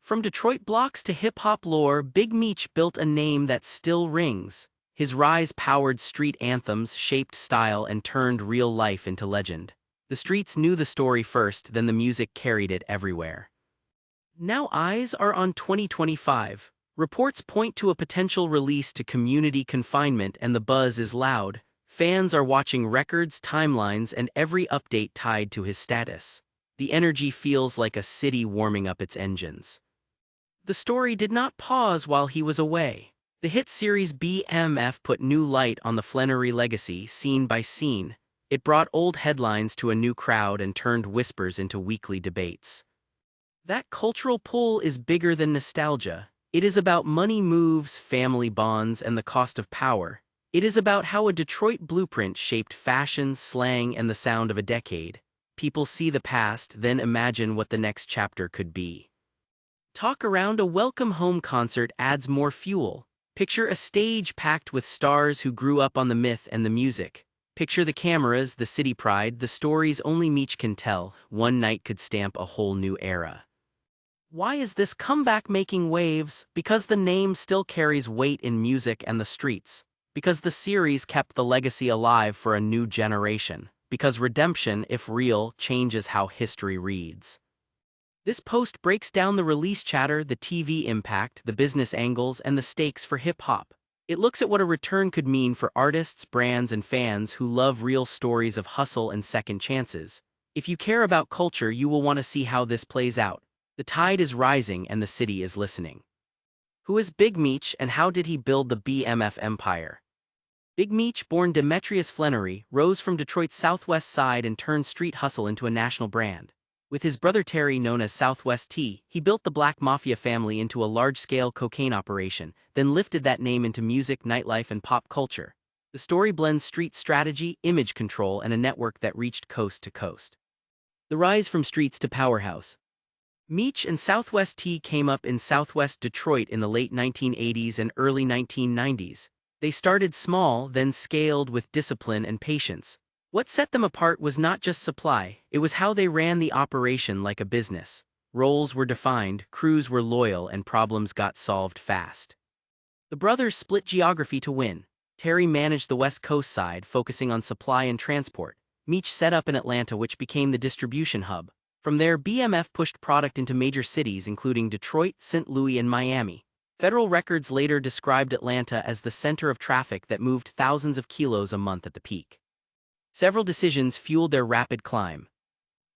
From Detroit blocks to hip-hop lore, Big Meech built a name that still rings. His rise powered street anthems, shaped style, and turned real life into legend. The streets knew the story first, then the music carried it everywhere. Now eyes are on 2025. Reports point to a potential release to community confinement, and the buzz is loud. Fans are watching records, timelines, and every update tied to his status. The energy feels like a city warming up its engines. The story did not pause while he was away. The hit series BMF put new light on the Flenory legacy, scene by scene. It brought old headlines to a new crowd and turned whispers into weekly debates. That cultural pull is bigger than nostalgia. It is about money moves, family bonds, and the cost of power. It is about how a Detroit blueprint shaped fashion, slang, and the sound of a decade. People see the past, then imagine what the next chapter could be. Talk around a welcome home concert adds more fuel. Picture a stage packed with stars who grew up on the myth and the music. Picture the cameras, the city pride, the stories only Meech can tell. One night could stamp a whole new era. Why is this comeback making waves? Because the name still carries weight in music and the streets. Because the series kept the legacy alive for a new generation. Because redemption, if real, changes how history reads. This post breaks down the release chatter, the TV impact, the business angles, and the stakes for hip-hop. It looks at what a return could mean for artists, brands, and fans who love real stories of hustle and second chances. If you care about culture, you will want to see how this plays out. The tide is rising and the city is listening. Who is Big Meech and how did he build the BMF empire? Big Meech, born Demetrius Flenory, rose from Detroit's southwest side and turned street hustle into a national brand. With his brother Terry, known as Southwest T, he built the Black Mafia family into a large-scale cocaine operation, then lifted that name into music, nightlife, and pop culture. The story blends street strategy, image control, and a network that reached coast to coast. The rise from streets to powerhouse. Meech and Southwest T came up in Southwest Detroit in the late 1980s and early 1990s. They started small, then scaled with discipline and patience. What set them apart was not just supply, it was how they ran the operation like a business. Roles were defined, crews were loyal, and problems got solved fast. The brothers split geography to win. Terry managed the West Coast side, focusing on supply and transport. Meech set up in Atlanta, which became the distribution hub. From there, BMF pushed product into major cities including Detroit, St. Louis, and Miami. Federal records later described Atlanta as the center of traffic that moved thousands of kilos a month at the peak. Several decisions fueled their rapid climb.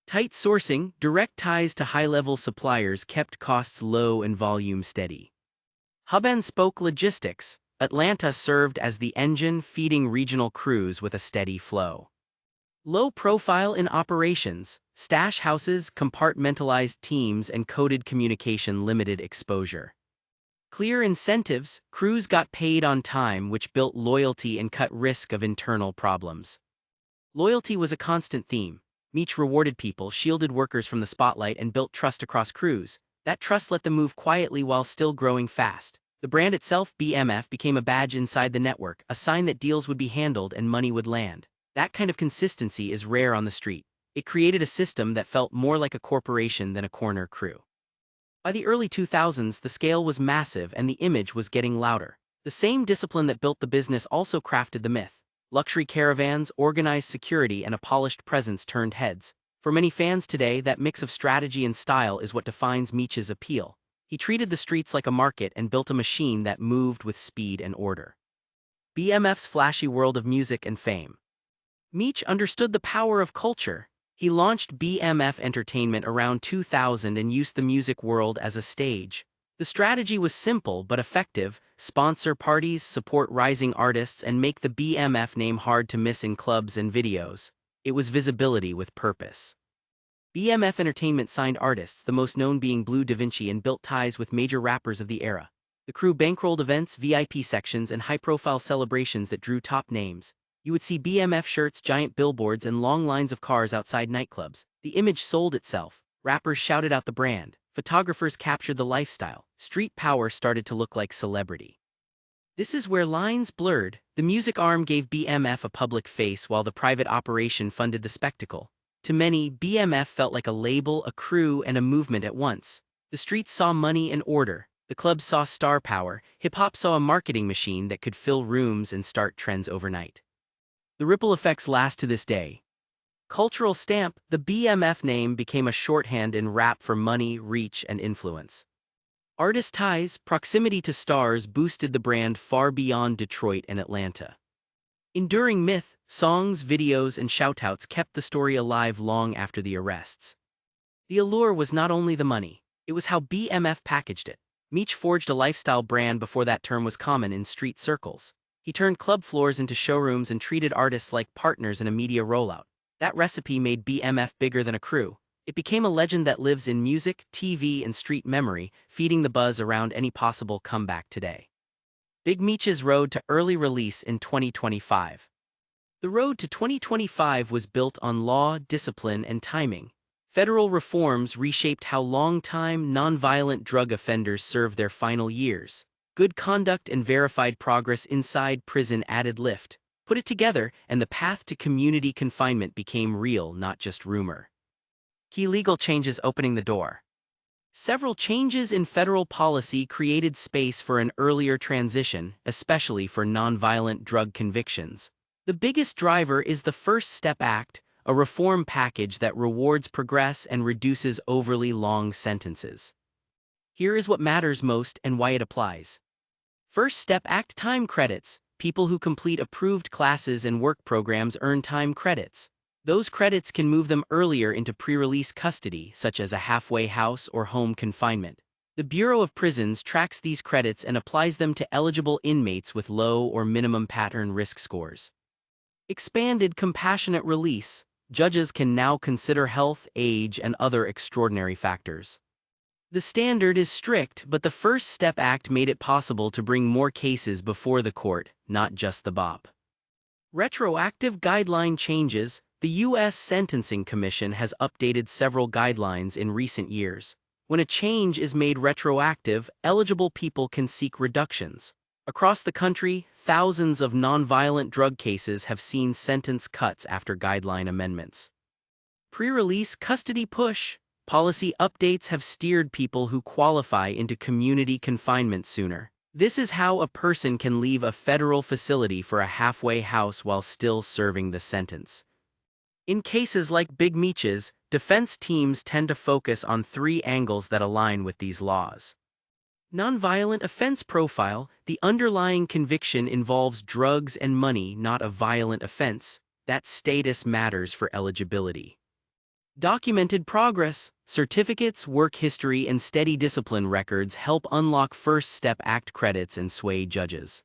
Tight sourcing, direct ties to high-level suppliers kept costs low and volume steady. Hub-and-spoke logistics, Atlanta served as the engine, feeding regional crews with a steady flow. Low profile in operations, stash houses, compartmentalized teams, and coded communication limited exposure. Clear incentives, crews got paid on time, which built loyalty and cut risk of internal problems. Loyalty was a constant theme. Meech rewarded people, shielded workers from the spotlight, and built trust across crews. That trust let them move quietly while still growing fast. The brand itself, BMF, became a badge inside the network, a sign that deals would be handled and money would land. That kind of consistency is rare on the street. It created a system that felt more like a corporation than a corner crew. By the early 2000s, the scale was massive and the image was getting louder. The same discipline that built the business also crafted the myth. Luxury caravans, organized security, and a polished presence turned heads. For many fans today, that mix of strategy and style is what defines Meech's appeal. He treated the streets like a market and built a machine that moved with speed and order. BMF's flashy world of music and fame. Meech understood the power of culture. He launched BMF Entertainment around 2000 and used the music world as a stage. The strategy was simple but effective: sponsor parties, support rising artists, and make the BMF name hard to miss in clubs and videos. It was visibility with purpose. BMF Entertainment signed artists, the most known being Bleu DaVinci, and built ties with major rappers of the era. The crew bankrolled events, VIP sections, and high-profile celebrations that drew top names. You would see BMF shirts, giant billboards, and long lines of cars outside nightclubs. The image sold itself. Rappers shouted out the brand. Photographers captured the lifestyle. Street power started to look like celebrity. This is where lines blurred. The music arm gave BMF a public face while the private operation funded the spectacle. To many, BMF felt like a label, a crew, and a movement at once. The streets saw money and order. The clubs saw star power. Hip-hop saw a marketing machine that could fill rooms and start trends overnight. The ripple effects last to this day. Cultural stamp, the BMF name became a shorthand in rap for money, reach, and influence. Artist ties, proximity to stars boosted the brand far beyond Detroit and Atlanta. Enduring myth, songs, videos, and shoutouts kept the story alive long after the arrests. The allure was not only the money, it was how BMF packaged it. Meech forged a lifestyle brand before that term was common in street circles. He turned club floors into showrooms and treated artists like partners in a media rollout. That recipe made BMF bigger than a crew. It became a legend that lives in music, TV, and street memory, feeding the buzz around any possible comeback today. Big Meech's road to early release in 2025. The road to 2025 was built on law, discipline, and timing. Federal reforms reshaped how long-time, nonviolent drug offenders serve their final years. Good conduct and verified progress inside prison added lift. Put it together, and the path to community confinement became real, not just rumor. Key legal changes opening the door. Several changes in federal policy created space for an earlier transition, especially for nonviolent drug convictions. The biggest driver is the First Step Act, a reform package that rewards progress and reduces overly long sentences. Here is what matters most and why it applies. First Step Act time credits. People who complete approved classes and work programs earn time credits. Those credits can move them earlier into pre-release custody, such as a halfway house or home confinement. The Bureau of Prisons tracks these credits and applies them to eligible inmates with low or minimum pattern risk scores. Expanded compassionate release. Judges can now consider health, age, and other extraordinary factors. The standard is strict, but the First Step Act made it possible to bring more cases before the court, not just the BOP. Retroactive guideline changes. The U.S. Sentencing Commission has updated several guidelines in recent years. When a change is made retroactive, eligible people can seek reductions. Across the country, thousands of nonviolent drug cases have seen sentence cuts after guideline amendments. Pre-release custody push. Policy updates have steered people who qualify into community confinement sooner. This is how a person can leave a federal facility for a halfway house while still serving the sentence. In cases like Big Meech's, defense teams tend to focus on three angles that align with these laws. Nonviolent offense profile. The underlying conviction involves drugs and money, not a violent offense. That status matters for eligibility. Documented progress. Certificates, work history, and steady discipline records help unlock First Step Act credits and sway judges.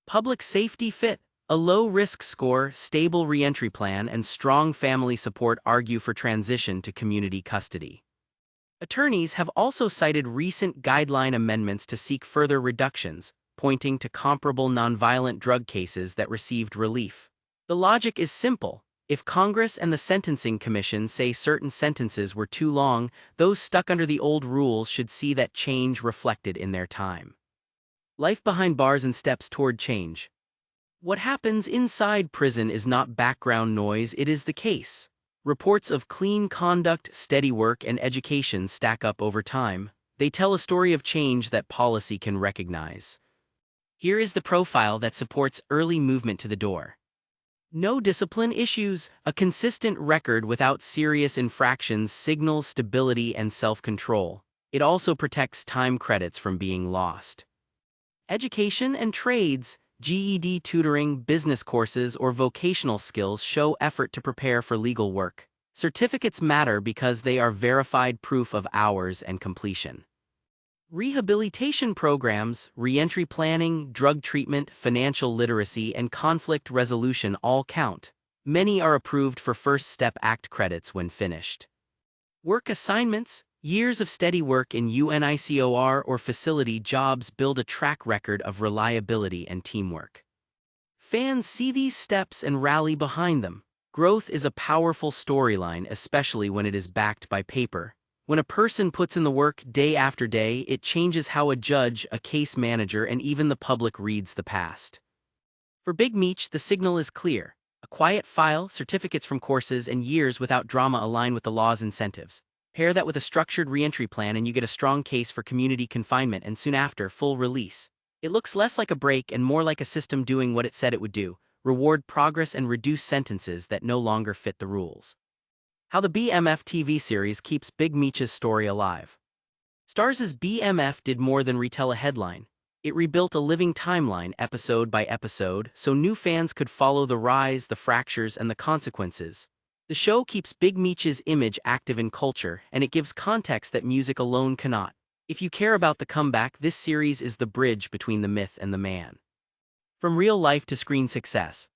Public safety fit. A low-risk score, stable reentry plan, and strong family support argue for transition to community custody. Attorneys have also cited recent guideline amendments to seek further reductions, pointing to comparable nonviolent drug cases that received relief. The logic is simple. If Congress and the Sentencing Commission say certain sentences were too long, those stuck under the old rules should see that change reflected in their time. Life behind bars and steps toward change. What happens inside prison is not background noise, it is the case. Reports of clean conduct, steady work, and education stack up over time. They tell a story of change that policy can recognize. Here is the profile that supports early movement to the door. No discipline issues. A consistent record without serious infractions signals stability and self-control. It also protects time credits from being lost. Education and trades. GED tutoring, business courses, or vocational skills show effort to prepare for legal work. Certificates matter because they are verified proof of hours and completion. Rehabilitation programs, reentry planning, drug treatment, financial literacy, and conflict resolution all count. Many are approved for First Step Act credits when finished. Work assignments. Years of steady work in UNICOR or facility jobs build a track record of reliability and teamwork. Fans see these steps and rally behind them. Growth is a powerful storyline, especially when it is backed by paper. When a person puts in the work day after day, it changes how a judge, a case manager, and even the public reads the past. For Big Meech, the signal is clear. A quiet file, certificates from courses, and years without drama align with the law's incentives. Pair that with a structured re-entry plan and you get a strong case for community confinement and soon after, full release. It looks less like a break and more like a system doing what it said it would do, reward progress and reduce sentences that no longer fit the rules. How the BMF TV series keeps Big Meech's story alive. Starz's BMF did more than retell a headline. It rebuilt a living timeline episode by episode so new fans could follow the rise, the fractures, and the consequences. The show keeps Big Meech's image active in culture, and it gives context that music alone cannot. If you care about the comeback, this series is the bridge between the myth and the man. From real life to screen success.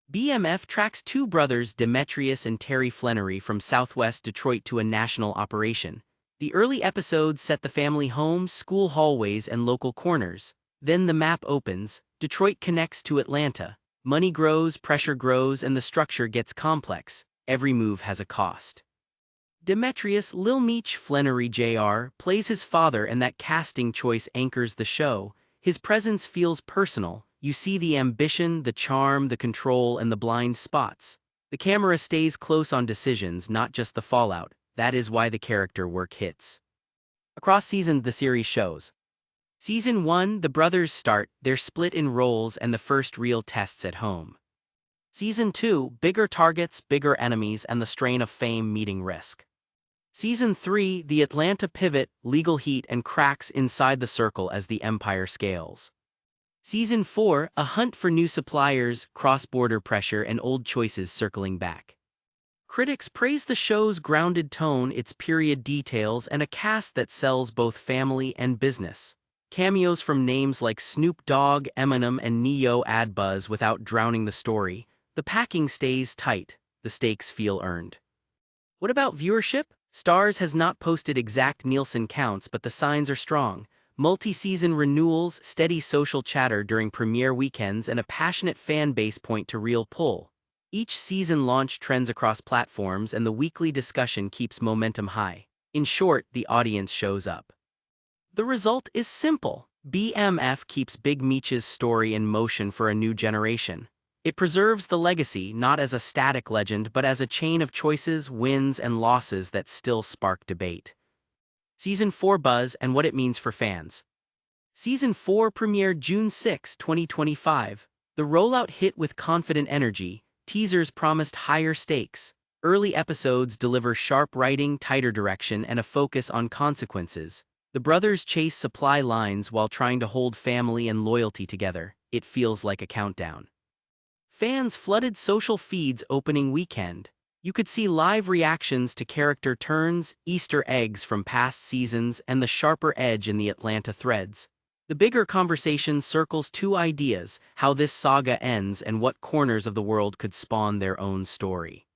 BMF tracks two brothers, Demetrius and Terry Flenory, from southwest Detroit to a national operation. The early episodes set the family home, school hallways, and local corners. Then the map opens, Detroit connects to Atlanta. Money grows, pressure grows, and the structure gets complex. Every move has a cost. Demetrius, Lil Meech Flenory Jr., plays his father, and that casting choice anchors the show. His presence feels personal. You see the ambition, the charm, the control, and the blind spots. The camera stays close on decisions, not just the fallout. That is why the character work hits. Across seasons, the series shows. Season 1, the brothers start, they're split in roles and the first real tests at home. Season 2, bigger targets, bigger enemies, and the strain of fame meeting risk. Season 3, the Atlanta pivot, legal heat, and cracks inside the circle as the empire scales. Season 4, a hunt for new suppliers, cross-border pressure, and old choices circling back. Critics praise the show's grounded tone, its period details, and a cast that sells both family and business. Cameos from names like Snoop Dogg, Eminem, and Neo add buzz without drowning the story. The packing stays tight, the stakes feel earned. What about viewership? Starz has not posted exact Nielsen counts, but the signs are strong. Multi-season renewals, steady social chatter during premiere weekends, and a passionate fan base point to real pull. Each season launch trends across platforms, and the weekly discussion keeps momentum high. In short, the audience shows up. The result is simple. BMF keeps Big Meech's story in motion for a new generation. It preserves the legacy not as a static legend but as a chain of choices, wins, and losses that still spark debate. Season 4 buzz and what it means for fans. Season 4 premiered June 6, 2025. The rollout hit with confident energy. Teasers promised higher stakes. Early episodes deliver sharp writing, tighter direction, and a focus on consequences. The brothers chase supply lines while trying to hold family and loyalty together. It feels like a countdown. Fans flooded social feeds opening weekend. You could see live reactions to character turns, Easter eggs from past seasons, and the sharper edge in the Atlanta threads. The bigger conversation circles two ideas: how this saga ends and what corners of the world could spawn their own story.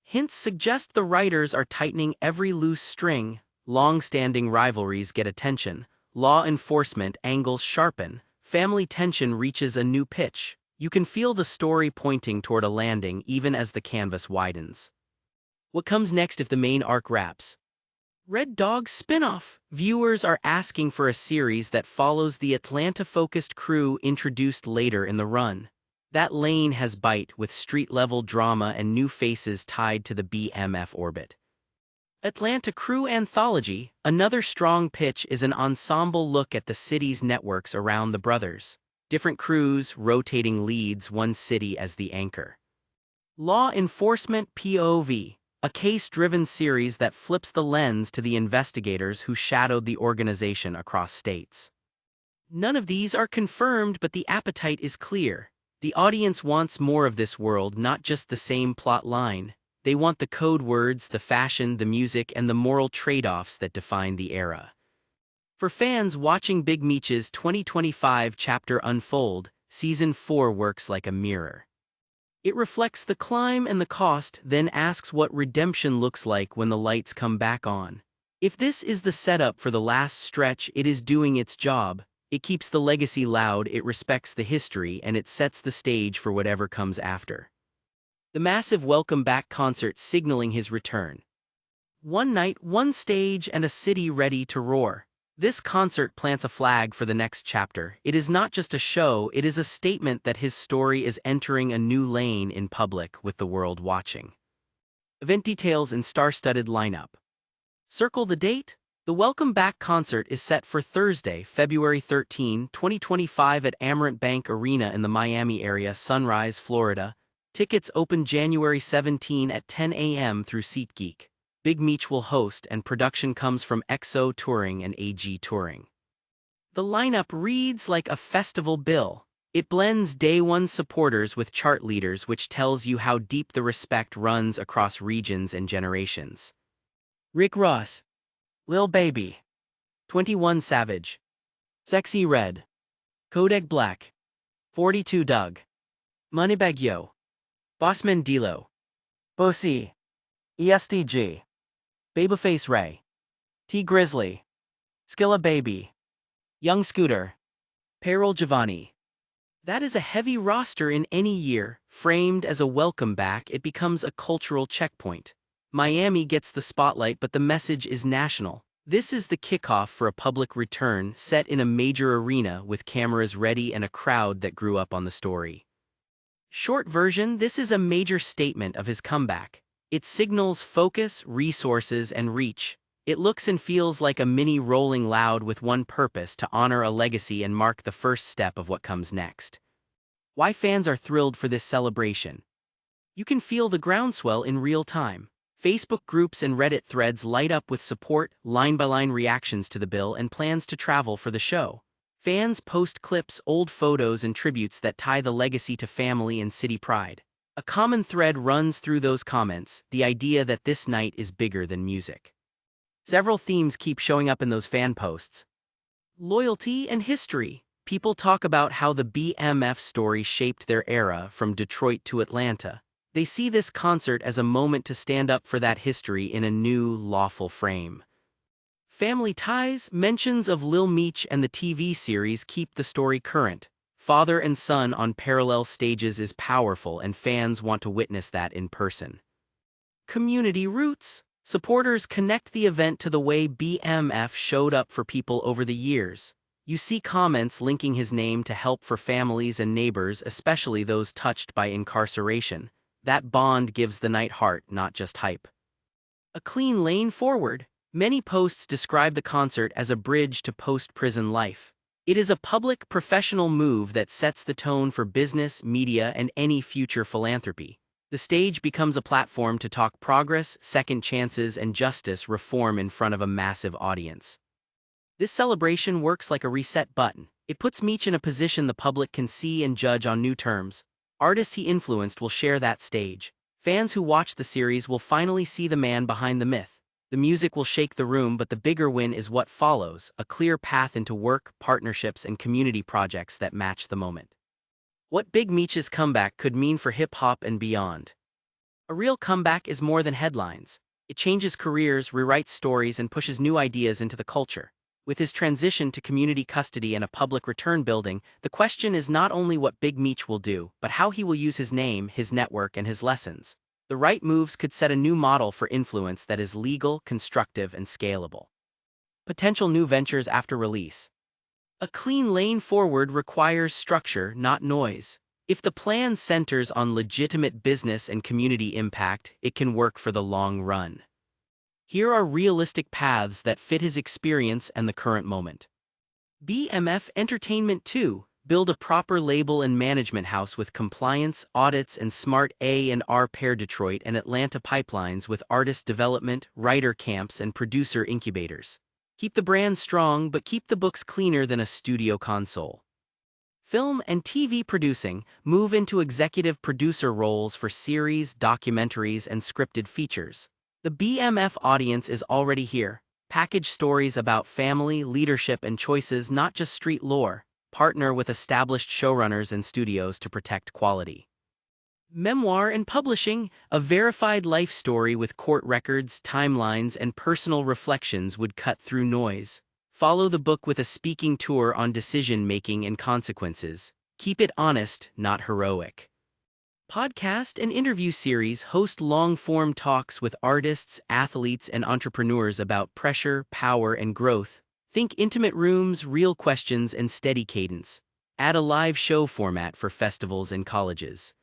Hints suggest the writers are tightening every loose string. Long-standing rivalries get attention, law enforcement angles sharpen, family tension reaches a new pitch. You can feel the story pointing toward a landing even as the canvas widens. What comes next if the main arc wraps? Red Dog spin-off. Viewers are asking for a series that follows the Atlanta-focused crew introduced later in the run. That lane has bite with street-level drama and new faces tied to the BMF orbit. Atlanta Crew Anthology. Another strong pitch is an ensemble look at the city's networks around the brothers. Different crews, rotating leads, one city as the anchor. Law Enforcement POV. A case-driven series that flips the lens to the investigators who shadowed the organization across states. None of these are confirmed, but the appetite is clear. The audience wants more of this world, not just the same plot line. They want the code words, the fashion, the music, and the moral trade-offs that define the era. For fans watching Big Meech's 2025 chapter unfold, Season 4 works like a mirror. It reflects the climb and the cost, then asks what redemption looks like when the lights come back on. If this is the setup for the last stretch, it is doing its job. It keeps the legacy loud, it respects the history, and it sets the stage for whatever comes after. The massive welcome back concert signaling his return. One night, one stage, and a city ready to roar. This concert plants a flag for the next chapter. It is not just a show, it is a statement that his story is entering a new lane in public with the world watching. Event details and star-studded lineup. Circle the date? The Welcome Back concert is set for Thursday, February 13, 2025 at Amerant Bank Arena in the Miami area, Sunrise, Florida. Tickets open January 17 at 10 a.m. through SeatGeek. Big Meech will host, and production comes from XO Touring and AG Touring. The lineup reads like a festival bill. It blends day one supporters with chart leaders, which tells you how deep the respect runs across regions and generations. Rick Ross, Lil Baby, 21 Savage, Sexy Red, Kodak Black, 42 Doug, Moneybagg Yo, Bossman D-Lo, Bossy, ESTG, Babyface Ray, T Grizzly, Skilla Baby, Young Scooter, Payroll Giovanni. That is a heavy roster in any year. Framed as a welcome back, it becomes a cultural checkpoint. Miami gets the spotlight, but the message is national. This is the kickoff for a public return set in a major arena with cameras ready and a crowd that grew up on the story. Short version, this is a major statement of his comeback. It signals focus, resources, and reach. It looks and feels like a mini Rolling Loud with one purpose: to honor a legacy and mark the first step of what comes next. Why fans are thrilled for this celebration? You can feel the groundswell in real time. Facebook groups and Reddit threads light up with support, line-by-line reactions to the bill, and plans to travel for the show. Fans post clips, old photos, and tributes that tie the legacy to family and city pride. A common thread runs through those comments: the idea that this night is bigger than music. Several themes keep showing up in those fan posts. Loyalty and history. People talk about how the BMF story shaped their era from Detroit to Atlanta. They see this concert as a moment to stand up for that history in a new, lawful frame. Family ties. Mentions of Lil Meech and the TV series keep the story current. Father and son on parallel stages is powerful, and fans want to witness that in person. Community roots. Supporters connect the event to the way BMF showed up for people over the years. You see comments linking his name to help for families and neighbors, especially those touched by incarceration. That bond gives the night heart, not just hype. A clean lane forward. Many posts describe the concert as a bridge to post-prison life. It is a public, professional move that sets the tone for business, media, and any future philanthropy. The stage becomes a platform to talk progress, second chances, and justice reform in front of a massive audience. This celebration works like a reset button. It puts Meech in a position the public can see and judge on new terms. Artists he influenced will share that stage. Fans who watch the series will finally see the man behind the myth. The music will shake the room, but the bigger win is what follows: a clear path into work, partnerships, and community projects that match the moment. What Big Meech's comeback could mean for hip-hop and beyond. A real comeback is more than headlines. It changes careers, rewrites stories, and pushes new ideas into the culture. With his transition to community custody and a public return building, the question is not only what Big Meech will do, but how he will use his name, his network, and his lessons. The right moves could set a new model for influence that is legal, constructive, and scalable. Potential new ventures after release. A clean lane forward requires structure, not noise. If the plan centers on legitimate business and community impact, it can work for the long run. Here are realistic paths that fit his experience and the current moment. BMF Entertainment 2. Build a proper label and management house with compliance, audits, and smart A&R. Pair Detroit and Atlanta pipelines with artist development, writer camps, and producer incubators. Keep the brand strong, but keep the books cleaner than a studio console. Film and TV producing. Move into executive producer roles for series, documentaries, and scripted features. The BMF audience is already here. Package stories about family, leadership, and choices, not just street lore. Partner with established showrunners and studios to protect quality. Memoir and publishing. A verified life story with court records, timelines, and personal reflections would cut through noise. Follow the book with a speaking tour on decision-making and consequences. Keep it honest, not heroic. Podcast and interview series. Host long-form talks with artists, athletes, and entrepreneurs about pressure, power, and growth. Think intimate rooms, real questions, and steady cadence. Add a live show format for festivals and colleges.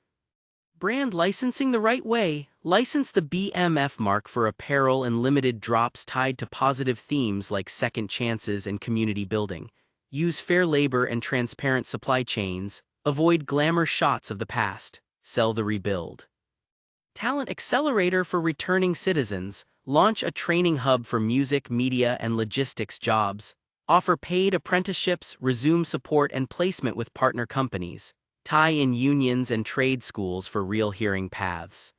Brand licensing the right way. License the BMF mark for apparel and limited drops tied to positive themes like second chances and community building. Use fair labor and transparent supply chains. Avoid glamour shots of the past. Sell the rebuild. Talent accelerator for returning citizens. Launch a training hub for music, media, and logistics jobs. Offer paid apprenticeships, resume support and placement with partner companies. Tie in unions and trade schools for real hearing paths.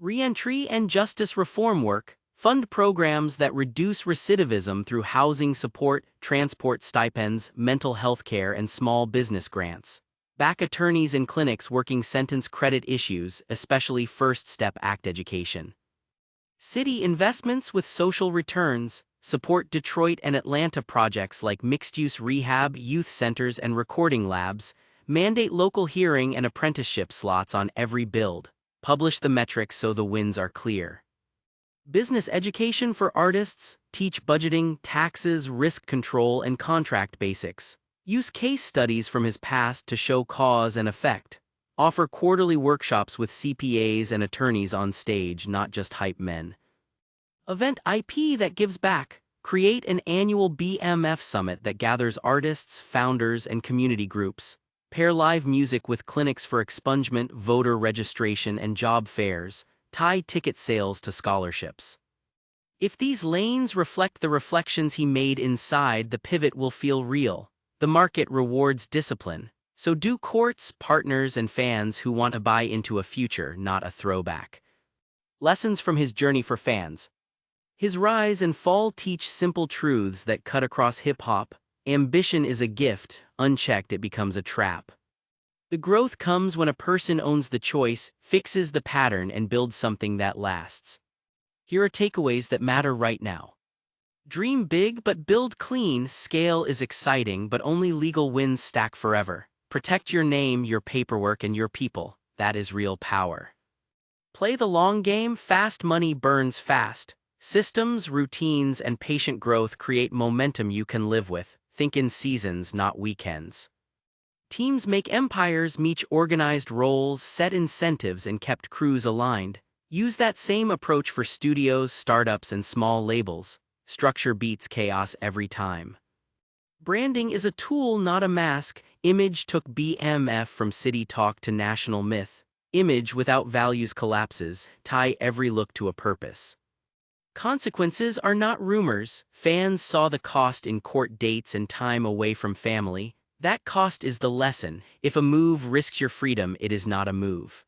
Reentry and justice reform work. Fund programs that reduce recidivism through housing support, transport stipends, mental health care, and small business grants. Back attorneys and clinics working sentence credit issues, especially First Step Act education. City investments with social returns. Support Detroit and Atlanta projects like mixed-use rehab, youth centers, and recording labs. Mandate local hearing and apprenticeship slots on every build. Publish the metrics so the wins are clear. Business education for artists. Teach budgeting, taxes, risk control, and contract basics. Use case studies from his past to show cause and effect. Offer quarterly workshops with CPAs and attorneys on stage, not just hype men. Event IP that gives back. Create an annual BMF summit that gathers artists, founders, and community groups. Pair live music with clinics for expungement, voter registration, and job fairs. Tie ticket sales to scholarships. If these lanes reflect the reflections he made inside, the pivot will feel real. The market rewards discipline. So do courts, partners, and fans who want to buy into a future, not a throwback. Lessons from his journey for fans. His rise and fall teach simple truths that cut across hip-hop. Ambition is a gift. Unchecked, it becomes a trap. The growth comes when a person owns the choice, fixes the pattern, and builds something that lasts. Here are takeaways that matter right now. Dream big but build clean. Scale is exciting, but only legal wins stack forever. Protect your name, your paperwork, and your people. That is real power. Play the long game. Fast money burns fast. Systems, routines, and patient growth create momentum you can live with. Think in seasons, not weekends. Teams make empires. Meech organized roles, set incentives, and kept crews aligned. Use that same approach for studios, startups, and small labels. Structure beats chaos every time. Branding is a tool, not a mask. Image took BMF from city talk to national myth. Image without values collapses. Tie every look to a purpose. Consequences are not rumors. Fans saw the cost in court dates and time away from family. That cost is the lesson. If a move risks your freedom, it is not a move.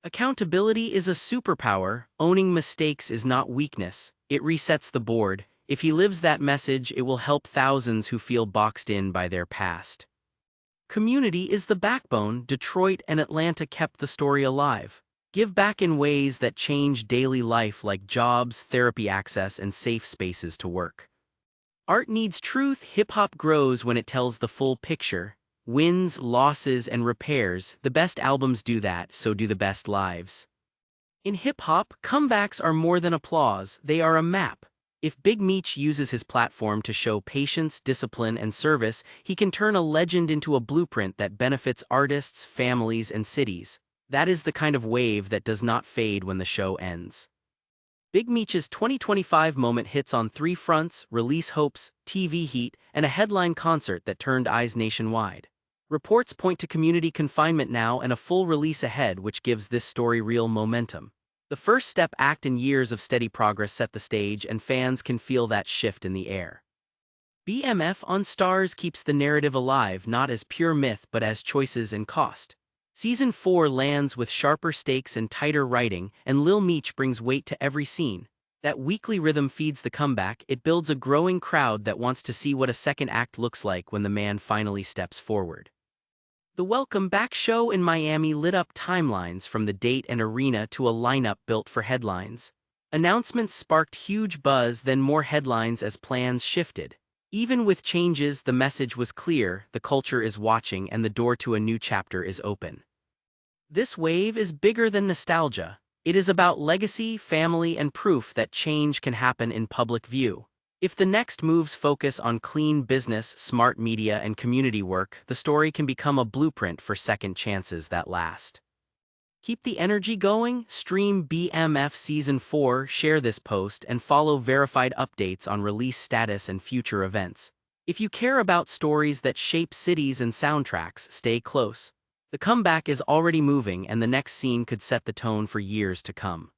Accountability is a superpower. Owning mistakes is not weakness. It resets the board. If he lives that message, it will help thousands who feel boxed in by their past. Community is the backbone. Detroit and Atlanta kept the story alive. Give back in ways that change daily life, like jobs, therapy access, and safe spaces to work. Art needs truth. Hip-hop grows when it tells the full picture. Wins, losses, and repairs. The best albums do that, so do the best lives. In hip-hop, comebacks are more than applause, they are a map. If Big Meech uses his platform to show patience, discipline, and service, he can turn a legend into a blueprint that benefits artists, families, and cities. That is the kind of wave that does not fade when the show ends. Big Meech's 2025 moment hits on three fronts: release hopes, TV heat, and a headline concert that turned eyes nationwide. Reports point to community confinement now and a full release ahead, which gives this story real momentum. The First Step Act and years of steady progress set the stage, and fans can feel that shift in the air. BMF on Stars keeps the narrative alive, not as pure myth but as choices and cost. Season 4 lands with sharper stakes and tighter writing, and Lil Meech brings weight to every scene. That weekly rhythm feeds the comeback. It builds a growing crowd that wants to see what a second act looks like when the man finally steps forward. The Welcome Back show in Miami lit up timelines from the date and arena to a lineup built for headlines. Announcements sparked huge buzz, then more headlines as plans shifted. Even with changes, the message was clear: the culture is watching and the door to a new chapter is open. This wave is bigger than nostalgia. It is about legacy, family, and proof that change can happen in public view. If the next moves focus on clean business, smart media, and community work, the story can become a blueprint for second chances that last. Keep the energy going, stream BMF Season 4, share this post, and follow verified updates on release status and future events. If you care about stories that shape cities and soundtracks, stay close. The comeback is already moving and the next scene could set the tone for years to come.